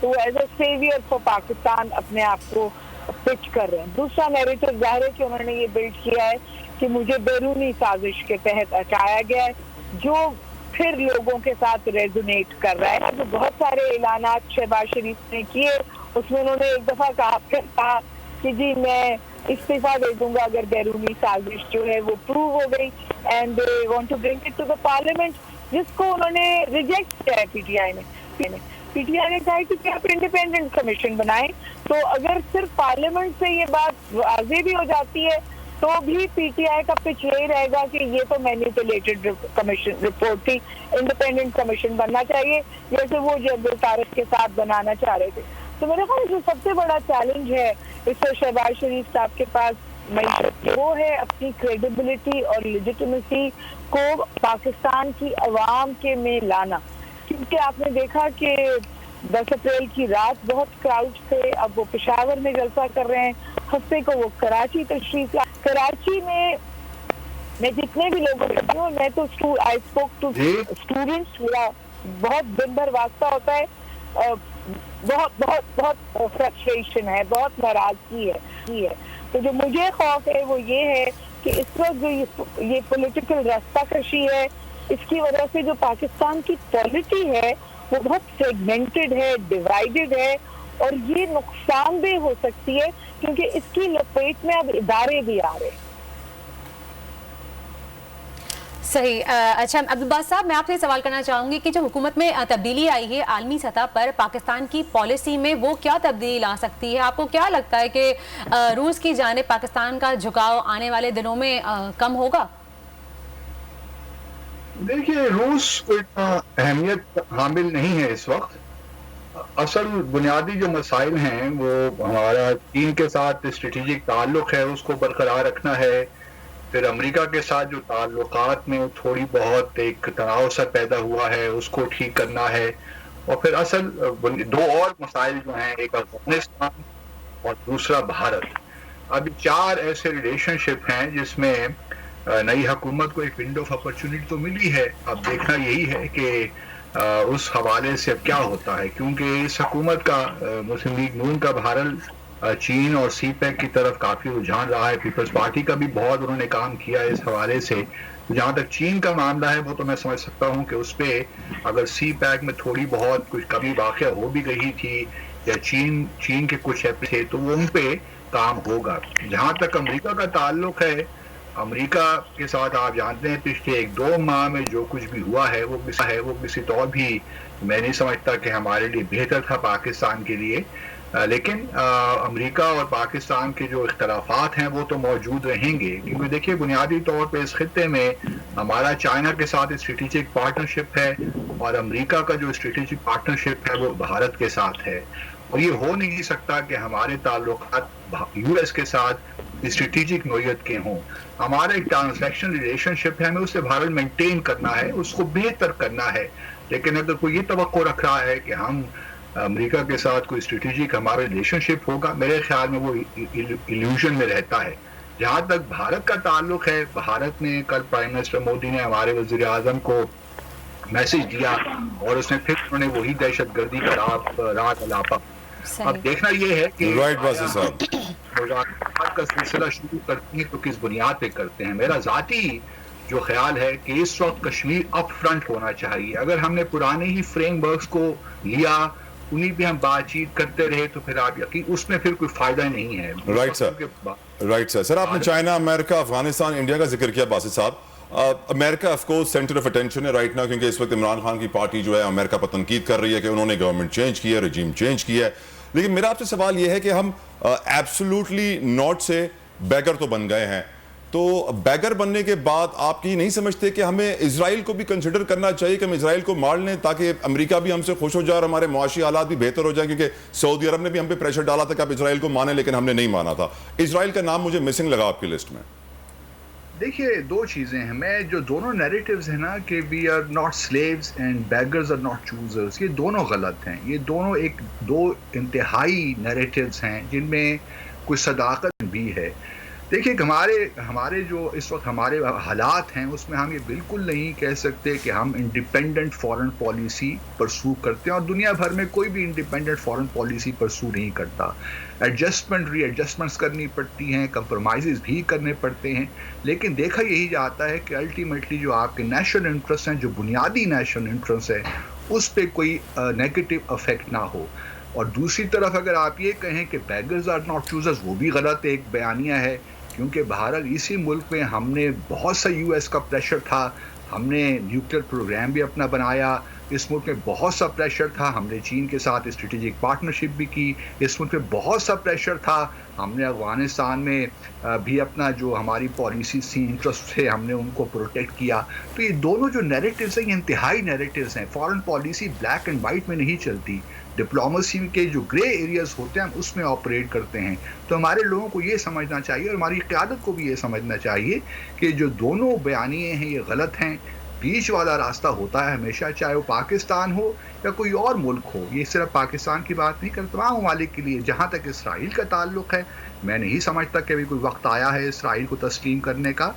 تو وہ as a severe for Pakistan اپنے آپ کو پچ کر رہے ہیں. دوسرا نیریٹو ظاہر ہے کہ انہوں نے یہ بلڈ کیا ہے کہ مجھے بیرونی سازش کے تحت ہٹایا گیا ہے, جو پھر لوگوں کے ساتھ ریزونیٹ کر رہا ہے. جو بہت سارے اعلانات شہباز شریف نے کیے, اس میں انہوں نے ایک دفعہ کہا کہ جی میں استعفیٰ دے دوں گا اگر بیرونی سازش جو ہے وہ پروو ہو گئی, and they want to bring it to the parliament, جس کو انہوں نے ریجیکٹ کیا ہے پی ٹی آئی نے کہا کہ آپ انڈیپینڈنٹ کمیشن بنائیں. تو اگر صرف پارلیمنٹ سے یہ بات واضح بھی ہو جاتی ہے تو بھی پی ٹی آئی کا پچ یہی رہے گا کہ یہ تو مینیپولیٹڈ کمیشن رپورٹ تھی, انڈیپینڈنٹ کمیشن بننا چاہیے جیسے وہ جنرل طارق کے ساتھ بنانا چاہ رہے تھے. تو میرے خیال جو سب سے بڑا چیلنج ہے اس سے شہباز شریف صاحب کے پاس وہ ہے اپنی کریڈیبلٹی اور لیجیٹمیسی کو پاکستان کی عوام کے میں لانا. کیونکہ آپ نے دیکھا کہ 10 اپریل کی رات بہت کراؤڈ تھے, اب وہ پشاور میں جلسہ کر رہے ہیں, ہفتے کو وہ کراچی تشریف لا. کراچی میں جتنے بھی لوگوں سے ہوں, میں تو آئی اسپوک ٹو اسٹوڈنٹس, میرا بہت دن بھر واسطہ ہوتا ہے, بہت بہت بہت فرسٹریشن ہے, بہت ناراضگی ہے. تو جو مجھے خوف ہے وہ یہ ہے کہ اس وقت جو یہ پولیٹیکل راستہ کشی ہے, اس کی وجہ سے جو پاکستان کی پالیٹی ہے وہ بہت سیگمنٹڈ ہے, ڈیوائیڈڈ ہے, اور یہ نقصان دہ ہو سکتی ہے کیونکہ اس کی لپیٹ میں اب ادارے بھی آ رہے ہیں. صحیح. اچھا عبدالباسط صاحب, میں آپ سے سوال کرنا چاہوں گی کہ جو حکومت میں تبدیلی آئی ہے عالمی سطح پر, پاکستان کی پالیسی میں وہ کیا تبدیلی لا سکتی ہے؟ آپ کو کیا لگتا ہے کہ روس کی جانب پاکستان کا جھکاؤ آنے والے دنوں میں کم ہوگا؟ دیکھیے, روس کو اتنا اہمیت حامل نہیں ہے اس وقت. اصل بنیادی جو مسائل ہیں وہ ہمارا چین کے ساتھ اسٹریٹجک تعلق ہے, اس کو برقرار رکھنا ہے. پھر امریکہ کے ساتھ جو تعلقات میں تھوڑی بہت ایک تناؤ سا پیدا ہوا ہے, اس کو ٹھیک کرنا ہے. اور پھر اصل دو اور مسائل جو ہیں, ایک افغانستان اور دوسرا بھارت. ابھی 4 ایسے ریلیشن شپ ہیں جس میں نئی حکومت کو ایک ونڈو آف اپرچونٹی تو ملی ہے. اب دیکھنا یہی ہے کہ اس حوالے سے اب کیا ہوتا ہے, کیونکہ اس حکومت کا مسلم لیگ نون کا بہرحال چین اور سی پیک کی طرف کافی رجحان رہا ہے. پیپلز پارٹی کا بھی بہت انہوں نے کام کیا ہے اس حوالے سے. جہاں تک چین کا معاملہ ہے وہ تو میں سمجھ سکتا ہوں کہ اس پہ اگر سی پیک میں تھوڑی بہت کچھ کمی واقع ہو بھی گئی تھی یا چین کے کچھ ایپ تھے تو وہ ان پہ کام ہوگا. جہاں تک امریکہ کا تعلق ہے, امریکہ کے ساتھ آپ جانتے ہیں پچھلے 1-2 ماہ میں جو کچھ بھی ہوا ہے وہ کسی طور بھی میں نہیں سمجھتا کہ ہمارے لیے بہتر تھا پاکستان کے لیے. لیکن امریکہ اور پاکستان کے جو اختلافات ہیں وہ تو موجود رہیں گے, کیونکہ دیکھیے بنیادی طور پہ اس خطے میں ہمارا چائنا کے ساتھ اسٹریٹجک پارٹنرشپ ہے اور امریکہ کا جو اسٹریٹجک پارٹنرشپ ہے وہ بھارت کے ساتھ ہے. اور یہ ہو نہیں سکتا کہ ہمارے تعلقات یو ایس کے ساتھ اسٹریٹجک نوعیت کے ہوں. ہمارا ایک ٹرانزیکشن ریلیشن شپ ہے, ہمیں اسے بھارت مینٹین کرنا ہے, اس کو بہتر کرنا ہے. لیکن اگر کوئی یہ توقع رکھ رہا ہے کہ ہم امریکہ کے ساتھ کوئی اسٹریٹجک ہمارا ریلیشن شپ ہوگا, میرے خیال میں وہ ایلیوژن میں رہتا ہے. جہاں تک بھارت کا تعلق ہے, بھارت نے کل پرائم منسٹر مودی نے ہمارے وزیر اعظم کو میسج دیا اور اس نے پھر انہوں نے وہی دہشت گردی کا رات الاپا. اب دیکھنا یہ ہے کہ کا سلسلہ شروع کرتے ہیں تو کس بنیاد پہ کرتے ہیں. میرا ذاتی جو خیال ہے کہ اس وقت کشمیر اپ فرنٹ ہونا چاہیے. اگر ہم نے پرانے ہی فریم ورکس کو لیا, انہیں پہ ہم بات چیت کرتے رہے تو پھر آپ یقین اس میں پھر کوئی فائدہ نہیں ہے. Right sir. آپ نے چائنا, امریکہ, افغانستان, انڈیا کا ذکر کیا باسط صاحب. امریکہ of course center of attention ہے رائٹ ناؤ, کیونکہ اس وقت عمران خان کی پارٹی جو ہے امریکہ پر تنقید کر رہی ہے کہ انہوں نے گورنمنٹ چینج کی ہے, رجیم چینج کیا ہے. لیکن میرا آپ سے سوال یہ ہے کہ ہم ایبسولوٹلی ناٹ سے بیگر تو بن گئے ہیں, تو بیگر بننے کے بعد آپ کی نہیں سمجھتے کہ ہمیں اسرائیل کو بھی کنسیڈر کرنا چاہیے کہ ہم اسرائیل کو مار لیں تاکہ امریکہ بھی ہم سے خوش ہو جائے اور ہمارے معاشی حالات بھی بہتر ہو جائیں, کیونکہ سعودی عرب نے بھی ہم پہ پریشر ڈالا تھا کہ آپ اسرائیل کو مانیں, لیکن ہم نے نہیں مانا تھا. اسرائیل کا نام مجھے مسنگ لگا آپ کی لسٹ میں. دیکھیے 2 چیزیں ہیں, میں جو دونوں نیریٹیوز ہیں نا کہ we are not slaves and beggars are not choosers, یہ دونوں غلط ہیں. یہ دونوں 2 انتہائی نیریٹیوز ہیں جن میں کوئی صداقت بھی ہے. دیکھیے کہ ہمارے جو اس وقت ہمارے حالات ہیں اس میں ہم یہ بالکل نہیں کہہ سکتے کہ ہم انڈیپینڈنٹ فارن پالیسی پرسو کرتے ہیں، اور دنیا بھر میں کوئی بھی انڈیپینڈنٹ فارن پالیسی پرسو نہیں کرتا. ری ایڈجسٹمنٹس کرنی پڑتی ہیں، کمپرومائزز بھی کرنے پڑتے ہیں، لیکن دیکھا یہی جاتا ہے کہ الٹیمیٹلی جو آپ کے نیشنل انٹرسٹ ہیں، جو بنیادی نیشنل انٹرسٹ ہے، اس پہ کوئی نیگیٹو افیکٹ نہ ہو. اور دوسری طرف اگر آپ یہ کہیں کہ بیگرز آر ناٹ چوزرز، وہ بھی غلط ایک بیانیہ ہے، کیونکہ بہرحال اسی ملک میں ہم نے بہت سا یو ایس کا پریشر تھا، ہم نے نیوکلیر پروگرام بھی اپنا بنایا، اس ملک میں بہت سا پریشر تھا، ہم نے چین کے ساتھ اسٹریٹجک پارٹنرشپ بھی کی، اس ملک میں بہت سا پریشر تھا، ہم نے افغانستان میں بھی اپنا جو ہماری پالیسیز تھیں، انٹرسٹ تھے، ہم نے ان کو پروٹیکٹ کیا. تو یہ دونوں جو نیریٹیوز ہیں یہ انتہائی نیریٹیوز ہیں. Foreign policy black and white میں نہیں چلتی، ڈپلومسی کے جو گرے ایریاز ہوتے ہیں ہم اس میں آپریٹ کرتے ہیں. تو ہمارے لوگوں کو یہ سمجھنا چاہیے اور ہماری قیادت کو بھی یہ سمجھنا چاہیے کہ جو دونوں بیانیے ہیں یہ غلط ہیں. بیچ والا راستہ ہوتا ہے ہمیشہ، چاہے وہ پاکستان ہو یا کوئی اور ملک ہو. یہ صرف پاکستان کی بات نہیں کرتا، تمام ممالک کے لیے. جہاں تک اسرائیل کا تعلق ہے، میں نہیں سمجھتا کہ ابھی کوئی وقت آیا ہے اسرائیل کو تسلیم کرنے کا.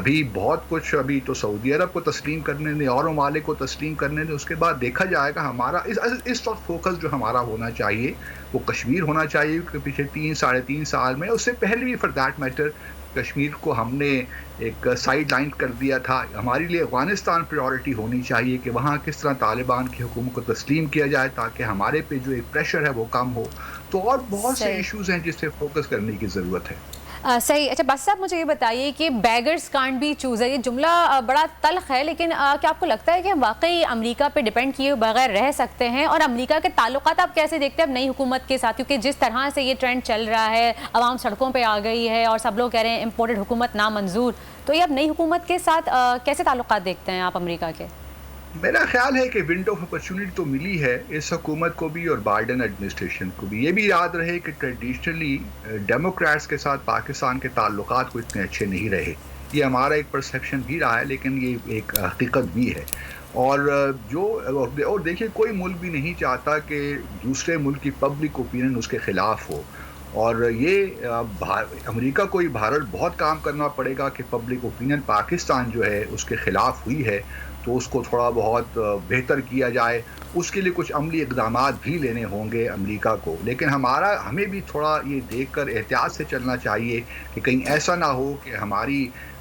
ابھی بہت کچھ، ابھی تو سعودی عرب کو تسلیم کرنے دیں اور ممالک کو تسلیم کرنے دیں، اس کے بعد دیکھا جائے گا. ہمارا اس وقت فوکس جو ہمارا ہونا چاہیے وہ کشمیر ہونا چاہیے، کیونکہ پچھلے 3-3.5 سال میں، اس سے پہلے بھی فار دیٹ میٹر، کشمیر کو ہم نے ایک سائیڈ لائن کر دیا تھا. ہمارے لیے افغانستان پریورٹی ہونی چاہیے کہ وہاں کس طرح طالبان کی حکومت کو تسلیم کیا جائے تاکہ ہمارے پہ جو ایک پریشر ہے وہ کم ہو. تو اور بہت سے ایشوز ہیں جس سے فوکس کرنے کی ضرورت ہے. صحیح. اچھا بس صاحب، مجھے یہ بتائیے کہ بیگرز کانٹ بی چوزر، یہ جملہ بڑا تلخ ہے، لیکن کیا آپ کو لگتا ہے کہ ہم واقعی امریکہ پہ ڈیپینڈ کیے بغیر رہ سکتے ہیں؟ اور امریکہ کے تعلقات آپ کیسے دیکھتے ہیں اب نئی حکومت کے ساتھ؟ کیونکہ جس طرح سے یہ ٹرینڈ چل رہا ہے، عوام سڑکوں پہ آ گئی ہے اور سب لوگ کہہ رہے ہیں امپورٹڈ حکومت نامنظور، تو یہ اب نئی حکومت کے ساتھ کیسے تعلقات دیکھتے ہیں آپ امریکہ کے؟ میرا خیال ہے کہ ونڈو آف اپرچونٹی تو ملی ہے اس حکومت کو بھی اور بائیڈن ایڈمنسٹریشن کو بھی. یہ بھی یاد رہے کہ ٹریڈیشنلی ڈیموکریٹس کے ساتھ پاکستان کے تعلقات کو اتنے اچھے نہیں رہے. یہ ہمارا ایک پرسیپشن بھی رہا ہے، لیکن یہ ایک حقیقت بھی ہے. اور دیکھیے، کوئی ملک بھی نہیں چاہتا کہ دوسرے ملک کی پبلک اوپینین اس کے خلاف ہو، اور یہ امریکہ کو ہی بہت کام کرنا پڑے گا کہ پبلک اوپینین پاکستان جو ہے اس کے خلاف ہوئی ہے تو اس کو تھوڑا بہت بہتر کیا جائے. اس کے لیے کچھ عملی اقدامات بھی لینے ہوں گے امریکہ کو. لیکن ہمیں بھی تھوڑا یہ دیکھ کر احتیاط سے چلنا چاہیے کہ کہیں ایسا نہ ہو کہ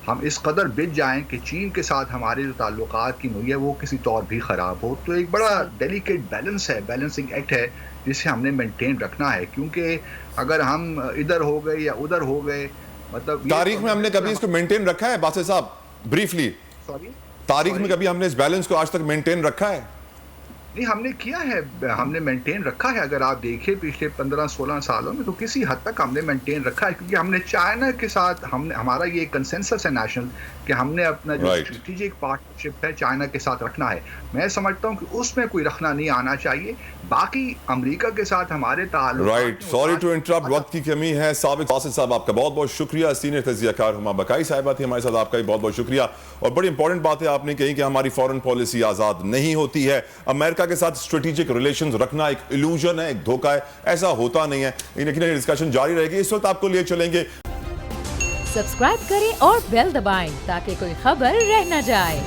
ہم اس قدر بچ جائیں کہ چین کے ساتھ ہمارے جو تعلقات کی نوعیت وہ کسی طور بھی خراب ہو. تو ایک بڑا ڈیلیکیٹ بیلنسنگ ایکٹ ہے جسے ہم نے مینٹین رکھنا ہے، کیونکہ اگر ہم ادھر ہو گئے یا ادھر ہو گئے، مطلب تاریخ میں ہم نے کبھی اس کو مینٹین رکھا ہے باسط صاحب؟ بریفلی، تاریخ میں کبھی ہم نے اس بیلنس کو آج تک مینٹین رکھا ہے؟ نہیں، ہم نے کیا ہے، ہم نے مینٹین رکھا ہے. اگر آپ دیکھیں پچھلے 15-16 سالوں میں تو کسی حد تک ہم نے مینٹین رکھا ہے، کیونکہ ہم نے چائنا کے ساتھ ہمارا یہ کنسنسس ہے نیشنل کہ ہم نے اپنا جو اسٹریٹجک پارٹنرشپ ہے چائنا کے ساتھ رکھنا ہے. میں سمجھتا ہوں کہ اس میں کوئی رکھنا نہیں آنا چاہیے. باقی امریکہ کے ساتھ ہمارے تعلق، رائٹ، سوری ٹو انٹرپٹ، وقت کی کمی ہے. سابق باسط صاحب آپ کا بہت بہت شکریہ. سینئر تجزیہ کار ہما بقائی صاحبہ تھی ہمارے ساتھ، آپ کا بھی بہت بہت شکریہ. اور بڑی امپورٹنٹ بات ہے آپ نے کہی کہ ہماری فورن پالیسی آزاد نہیں ہوتی ہے. امریکہ کے ساتھ اسٹریٹجک ریلیشنز رکھنا ایک ایلوژن ہے، ایک دھوکہ ہے، ایسا ہوتا نہیں ہے. لیکن یہ ڈسکشن جاری رہے گی. اس وقت آپ کو لیے چلیں گے، سبسکرائب کریں اور بیل دبائیں تاکہ کوئی خبر رہ نہ جائے.